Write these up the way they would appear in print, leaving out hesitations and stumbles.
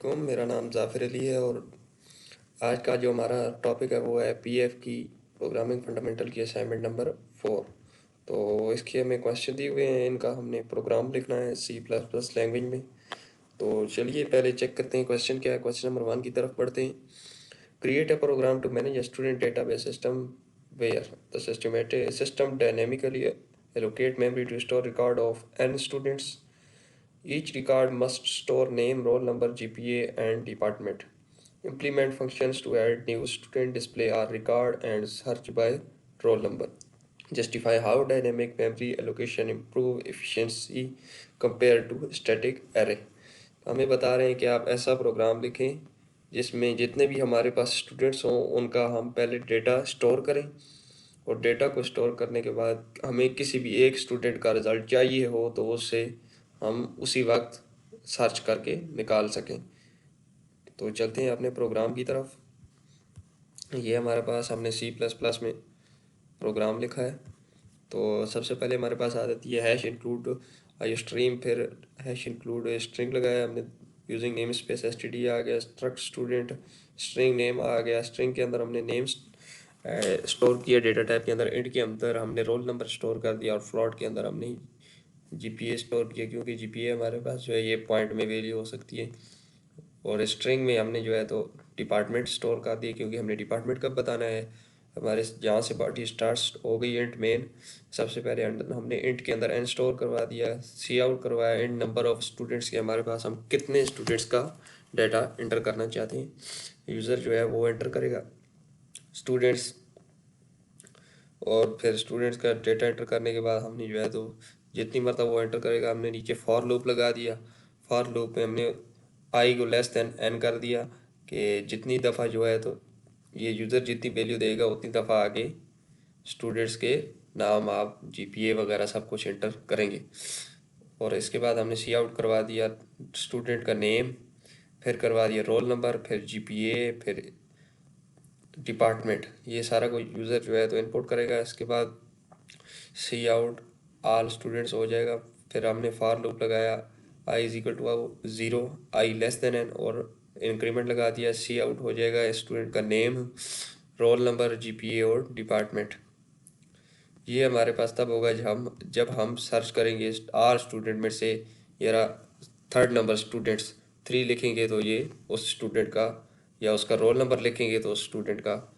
मेरा नाम जाफ़िर अली है और आज का जो हमारा टॉपिक है वो है पीएफ की प्रोग्रामिंग फंडामेंटल की असाइनमेंट नंबर 4। तो इसके हमें क्वेश्चन दिए हुए हैं, इनका हमने प्रोग्राम लिखना है C++ लैंग्वेज में। तो चलिए पहले चेक करते हैं क्वेश्चन क्या है। क्वेश्चन नंबर 1 की तरफ पढ़ते हैं। Create a program to manage student database system where the system dynamically allocate memory to store record of n students. Each record must store name, roll number, GPA, and department. Implement functions to add new student, display our record, and search by roll number. Justify how dynamic memory allocation improve efficiency compared to static array. हमें बता रहे हैं कि आप ऐसा programme लिखें जिसमें जितने भी हमारे पास स्टूडेंट्स हों उनका हम पहले डेटा स्टोर करें, और डेटा को स्टोर करने के बाद हमें किसी भी एक स्टूडेंट का रिज़ल्ट चाहिए हो तो उससे हम उसी वक्त सर्च करके निकाल सकें। तो चलते हैं अपने प्रोग्राम की तरफ। ये हमारे पास हमने C++ में प्रोग्राम लिखा है। तो सबसे पहले हमारे पास आ जाती है हैश इंक्लूड आई स्ट्रीम, फिर हैश इंक्लूड स्ट्रिंग लगाया हमने यूजिंग नेम स्पेस std आ गया, स्ट्रक्ट स्टूडेंट स्ट्रिंग नेम आ गया, स्ट्रिंग के अंदर हमने नेम्स स्टोर किया, डेटा टाइप के अंदर इंट के अंदर हमने रोल नंबर स्टोर कर दिया, और फ्लोट के अंदर हमने जीपीए स्टोर किया क्योंकि जीपीए हमारे पास जो है ये पॉइंट में वैल्यू हो सकती है। और स्ट्रिंग में हमने जो है तो डिपार्टमेंट स्टोर कर दिया क्योंकि हमने डिपार्टमेंट कब बताना है। हमारे जहाँ से पार्टी स्टार्ट हो गई इंट मेन, सबसे पहले हमने इंट के अंदर एन स्टोर करवा दिया, सी आउट करवाया इंट नंबर ऑफ स्टूडेंट्स के हमारे पास हम कितने स्टूडेंट्स का डाटा एंटर करना चाहते हैं। यूज़र जो है वो एंटर करेगा स्टूडेंट्स, और फिर स्टूडेंट्स का डेटा एंटर करने के बाद हमने जो है तो जितनी मरतबा वो एंटर करेगा हमने नीचे फॉर लूप लगा दिया। फॉर लूप में हमने आई को लेस देन एन कर दिया कि जितनी दफ़ा जो है तो ये यूज़र जितनी वैल्यू देगा उतनी दफ़ा आगे स्टूडेंट्स के नाम आप जीपीए वगैरह सब कुछ एंटर करेंगे। और इसके बाद हमने सी आउट करवा दिया स्टूडेंट का नेम, फिर करवा दिया रोल नंबर, फिर जीपीए, फिर डिपार्टमेंट। ये सारा कोई यूज़र जो है तो इनपुट करेगा। इसके बाद सी आउट ऑल स्टूडेंट्स हो जाएगा। फिर हमने फॉर लूप लगाया I is equal to 0, I less than N, और इंक्रीमेंट लगा दिया। सी आउट हो जाएगा स्टूडेंट का नेम, रोल नंबर, जीपीए और डिपार्टमेंट। ये हमारे पास तब होगा जब हम सर्च करेंगे आर स्टूडेंट में से ये रहा थर्ड नंबर स्टूडेंट्स 3 लिखेंगे तो ये उस स्टूडेंट का, या उसका रोल नंबर लिखेंगे तो उस स्टूडेंट का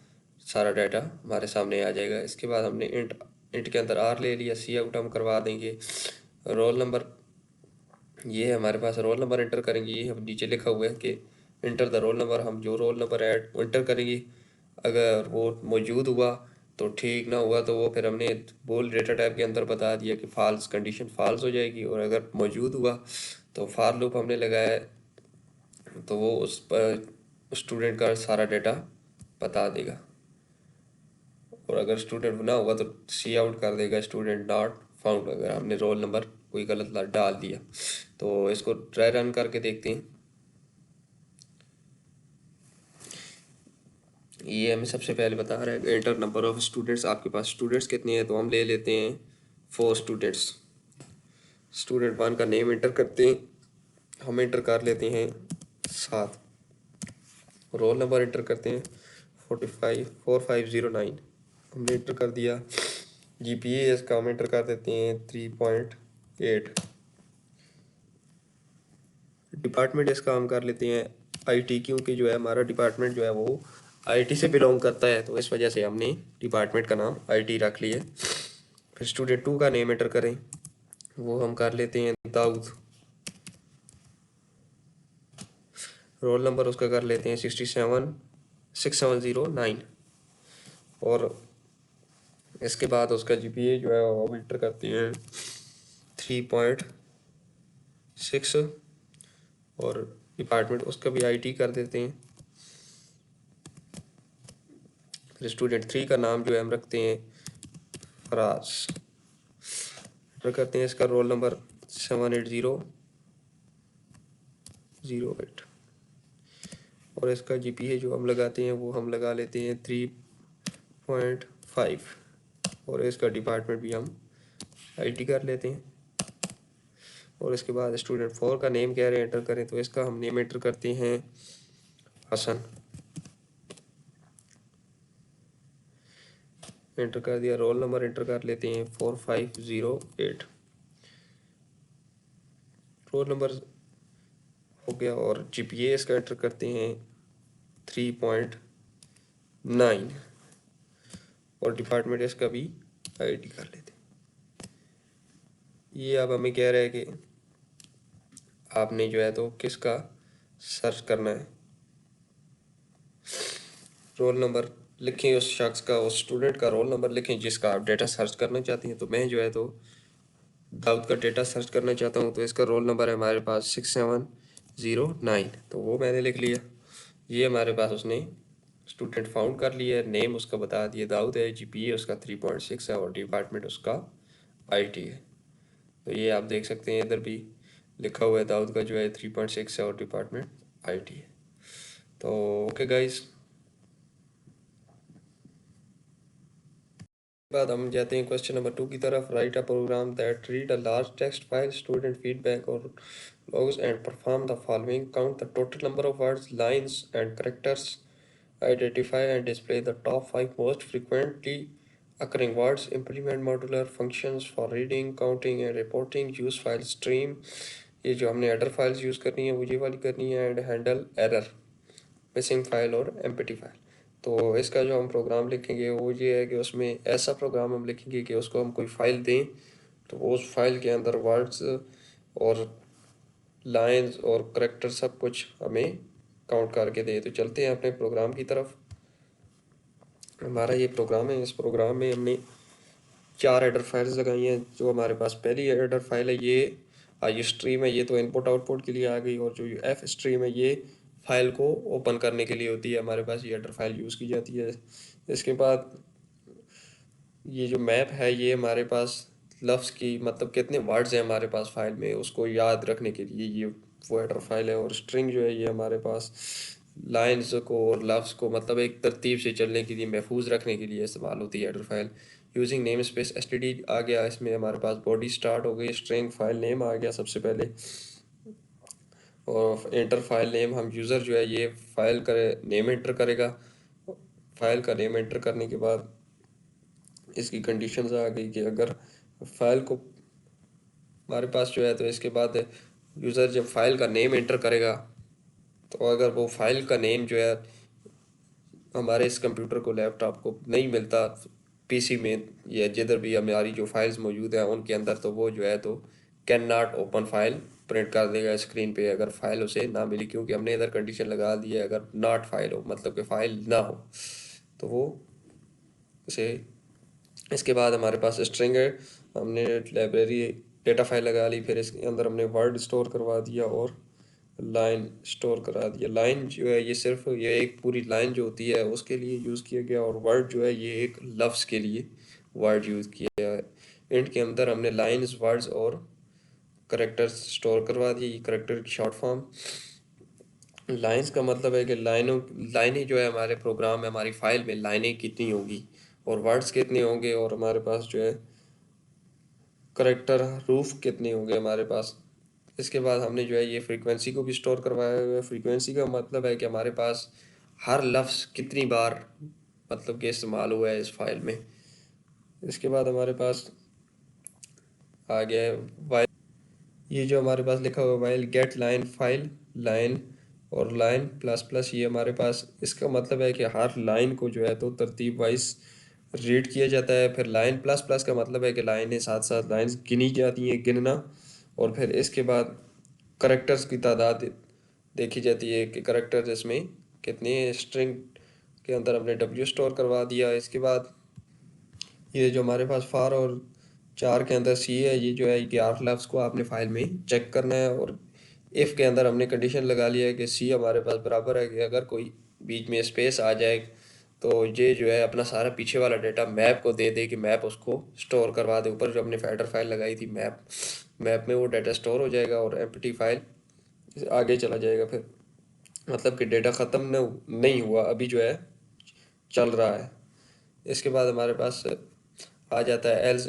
सारा डाटा हमारे सामने आ जाएगा। इसके बाद हमने इंट के अंदर आर ले लिया, सी आउट हम करवा देंगे। रोल नंबर, ये हमारे पास रोल नंबर एंटर करेंगे, ये हम नीचे लिखा हुआ है कि इंटर द रोल नंबर, हम जो रोल नंबर ऐड एंटर करेंगे अगर वो मौजूद हुआ तो ठीक, ना हुआ तो वो फिर हमने बोल डेटा टाइप के अंदर बता दिया कि फाल्स, कंडीशन फाल्स हो जाएगी। और अगर मौजूद हुआ तो फॉर लूप हमने लगाया है तो वो उस पर स्टूडेंट का सारा डाटा बता देगा। और अगर स्टूडेंट ना हुआ तो सी आउट कर देगा स्टूडेंट नॉट फाउंड, अगर हमने रोल नंबर कोई गलत डाल दिया। तो इसको ट्राई रन करके देखते हैं। ये हमें सबसे पहले बता रहा है एंटर नंबर ऑफ स्टूडेंट्स, आपके पास स्टूडेंट्स कितने हैं, तो हम ले लेते हैं 4 स्टूडेंट्स। स्टूडेंट 1 का नेम एंटर करते हैं, हम एंटर कर लेते हैं 7। रोल नंबर एंटर करते हैं 45 हमने एंटर कर दिया। जीपीए इसका हम एंटर कर देते हैं 3.8। डिपार्टमेंट इसका हम कर लेते हैं आईटी, क्योंकि जो है हमारा डिपार्टमेंट जो है वो आईटी से बिलोंग करता है, तो इस वजह से हमने डिपार्टमेंट का नाम आईटी रख लिया। फिर स्टूडेंट 2 का नेम एंटर करें, वो हम कर लेते हैं दाऊद। रोल नंबर उसका कर लेते हैं 6709। और इसके बाद उसका जीपीए जो है वो हम एंटर करते हैं 3.6, और डिपार्टमेंट उसका भी आईटी कर देते हैं। फिर स्टूडेंट 3 का नाम जो है हम रखते हैं फराज, एंटर करते हैं इसका रोल नंबर 78008, और इसका जीपीए जो हम लगाते हैं वो हम लगा लेते हैं 3.5, और इसका डिपार्टमेंट भी हम आईटी कर लेते हैं। और इसके बाद स्टूडेंट 4 का नेम कह रहे हैं एंटर करें, तो इसका हम नेम एंटर करते हैं हसन। एंटर कर दिया। रोल नंबर एंटर कर लेते हैं 4508। रोल नंबर हो गया और जीपीए इसका एंटर करते हैं 3.9 और डिपार्टमेंट इसका भी आईटी कर लेते हैं। ये अब हमें कह रहा है कि आपने जो है तो किसका सर्च करना है। रोल नंबर लिखें उस शख्स का, उस स्टूडेंट का रोल नंबर लिखें जिसका आप डेटा सर्च करना चाहते हैं। तो मैं जो है तो दाऊद का डेटा सर्च करना चाहता हूँ, तो इसका रोल नंबर है हमारे पास 6709, तो वो मैंने लिख लिया। ये हमारे पास उसने स्टूडेंट फाउंड कर लिया है। नेम उसका बता दिया दाऊद है, जीपीए उसका 3.6 है और डिपार्टमेंट उसका आईटी है। तो ये आप देख सकते हैं इधर भी लिखा हुआ है दाऊद का जो है 3.6 है और डिपार्टमेंट आईटी है। तो ओके गाइस, बाद हम जाते हैं क्वेश्चन नंबर 2 की तरफ। Write a program that read a large text file, student feedback और logs and perform the following. Count the total number of words, lines and characters. Identify and display the top 5 most frequently occurring words. Implement modular functions for reading, counting and reporting. Use file stream, ये जो हमने adder files use करनी है वो ये वाली करनी है। And handle error, missing file और एम्प्टी फाइल। तो इसका जो हम प्रोग्राम लिखेंगे वो ये है कि उसमें ऐसा प्रोग्राम हम लिखेंगे कि उसको हम कोई फाइल दें तो उस फाइल के अंदर वर्ड्स और लाइंस और करेक्टर सब कुछ हमें काउंट करके दे। तो चलते हैं अपने प्रोग्राम की तरफ। हमारा ये प्रोग्राम है, इस प्रोग्राम में हमने 4 एडर फाइल्स लगाई हैं। जो हमारे पास पहली एडर फाइल है ये आई स्ट्रीम है, ये तो इनपुट आउटपुट के लिए आ गई। और जो एफ स्ट्रीम है ये फाइल को ओपन करने के लिए होती है, हमारे पास ये एडर फाइल यूज़ की जाती है। इसके बाद ये जो मैप है ये हमारे पास लफ्ज़ की मतलब कितने वर्ड्स हैं हमारे पास फाइल में उसको याद रखने के लिए ये वो हेडर फाइल है। और स्ट्रिंग जो है ये हमारे पास लाइंस को और लफ्ज़ को मतलब एक तरतीब से चलने के लिए महफूज रखने के लिए इस्तेमाल होती है header file. Using namespace STD आ गया, इसमें हमारे पास बॉडी स्टार्ट हो गई, स्ट्रिंग फाइल नेम आ गया सबसे पहले। और एंटर फाइल नेम, हम यूज़र जो है ये फाइल करे नेम एंटर करेगा। फाइल का नेम एंटर करने के बाद इसकी कंडीशंस आ गई कि अगर फाइल को हमारे पास जो है तो इसके बाद यूज़र जब फाइल का नेम एंटर करेगा तो अगर वो फाइल का नेम जो है हमारे इस कंप्यूटर को लैपटॉप को नहीं मिलता पीसी में या जिधर भी हमारी जो फाइल्स मौजूद हैं उनके अंदर, तो वो जो है तो can not open file print कर देगा स्क्रीन पे अगर फाइल उसे ना मिली, क्योंकि हमने इधर कंडीशन लगा दी है अगर नॉट फाइल हो मतलब कि फ़ाइल ना हो तो वो उसे। इसके बाद हमारे पास स्ट्रिंग है, हमने लाइब्रेरी डेटा फाइल लगा ली, फिर इसके अंदर हमने वर्ड स्टोर करवा दिया और लाइन स्टोर करा दिया। लाइन जो है ये सिर्फ ये एक पूरी लाइन जो होती है उसके लिए यूज़ किया गया और वर्ड जो है ये एक लफ्ज़ के लिए वर्ड यूज़ किया है। इंट के अंदर हमने लाइन्स वर्ड्स और करेक्टर्स स्टोर करवा दिए। करेक्टर की शॉर्ट फॉर्म। लाइंस का मतलब है कि लाइनें जो है हमारे प्रोग्राम में हमारी फाइल में लाइनें कितनी होगी और वर्ड्स कितने होंगे और हमारे पास जो है करेक्टर रूफ कितने होंगे हमारे पास। इसके बाद हमने जो है ये फ्रीक्वेंसी को भी स्टोर करवाया हुआ है। फ्रीक्वेंसी का मतलब है कि हमारे पास हर लफ्ज़ कितनी बार मतलब कि इस्तेमाल हुआ है इस फाइल में। इसके बाद हमारे पास आ गया है वाइल। ये जो हमारे पास लिखा हुआ है while get line file line और लाइन प्लस प्लस, ये हमारे पास इसका मतलब है कि हर लाइन को जो है तो तरतीब वाइज रीड किया जाता है। फिर लाइन प्लस प्लस का मतलब है कि लाइनें साथ साथ लाइंस गिनी जाती हैं, गिनना। और फिर इसके बाद करेक्टर्स की तादाद देखी जाती है कि करेक्टर्स इसमें कितने। स्ट्रिंग के अंदर हमने डब्ल्यू स्टोर करवा दिया। इसके बाद ये जो हमारे पास फार और 4 के अंदर सी है, ये जो है कि आठ लफ्ज़ को आपने फाइल में चेक करना है। और इफ़ के अंदर हमने कंडीशन लगा लिया है कि सी हमारे पास बराबर है कि अगर कोई बीच में स्पेस आ जाए तो ये जो है अपना सारा पीछे वाला डाटा मैप को दे दे कि मैप उसको स्टोर करवा दे। ऊपर जो हमने फैडर फाइल लगाई थी मैप, मैप में वो डाटा स्टोर हो जाएगा और एम्प्टी फाइल आगे चला जाएगा। फिर मतलब कि डेटा ख़त्म नहीं हुआ, अभी जो है चल रहा है। इसके बाद हमारे पास आ जाता है एल्स।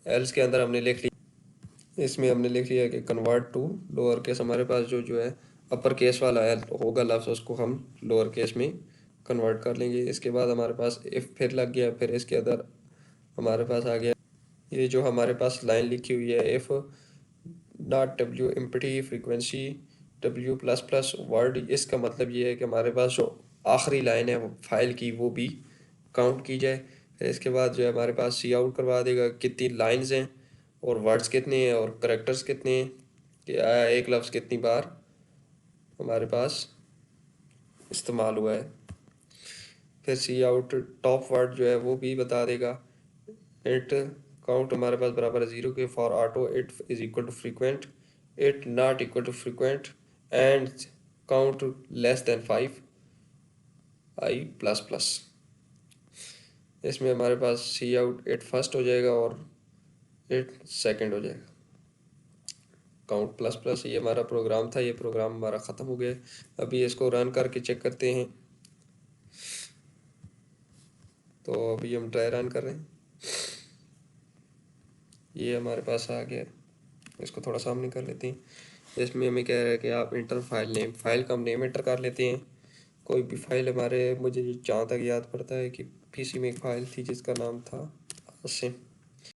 एल्स के अंदर हमने लिख लिया। इसमें हमने लिख लिया कि कन्वर्ट टू लोअर केस। हमारे पास जो जो है अपर केस वाला है होगा लफ्ज़, उसको हम लोअर केस में कन्वर्ट कर लेंगे। इसके बाद हमारे पास इफ़ फिर लग गया, फिर इसके अंदर हमारे पास आ गया ये जो हमारे पास लाइन लिखी हुई है, if dot W empty frequency W plus plus word. इसका मतलब ये है कि हमारे पास जो आखिरी लाइन है फाइल की वो भी काउंट की जाए। फिर इसके बाद जो है हमारे पास सी आउट करवा देगा कितनी लाइंस हैं और वर्ड्स कितने हैं और करेक्टर्स कितने हैं, कि आया एक लफ्ज़ कितनी बार हमारे पास इस्तेमाल हुआ है। फिर सी आउट टॉप वर्ड जो है वो भी बता देगा। इट काउंट हमारे पास बराबर है 0 के, for auto it is equal to frequent, it not equal to frequent, and count less than 5 I plus plus. इसमें हमारे पास सी आउट इट फर्स्ट हो जाएगा और इट सेकंड हो जाएगा। काउंट प्लस प्लस ये हमारा प्रोग्राम था, ये प्रोग्राम हमारा ख़त्म हो गया। अभी इसको रन करके चेक करते हैं। तो अभी हम ट्राई रन कर रहे हैं, ये हमारे पास आ गया। इसको थोड़ा सामने कर लेते हैं। इसमें हमें कह रहा है कि आप इंटर फाइल नेम, फाइल का हम नेम इंटर कर लेते हैं। कोई भी फाइल हमारे, मुझे जहाँ तक याद पड़ता है कि पीसी में एक फ़ाइल थी जिसका नाम था आसिम।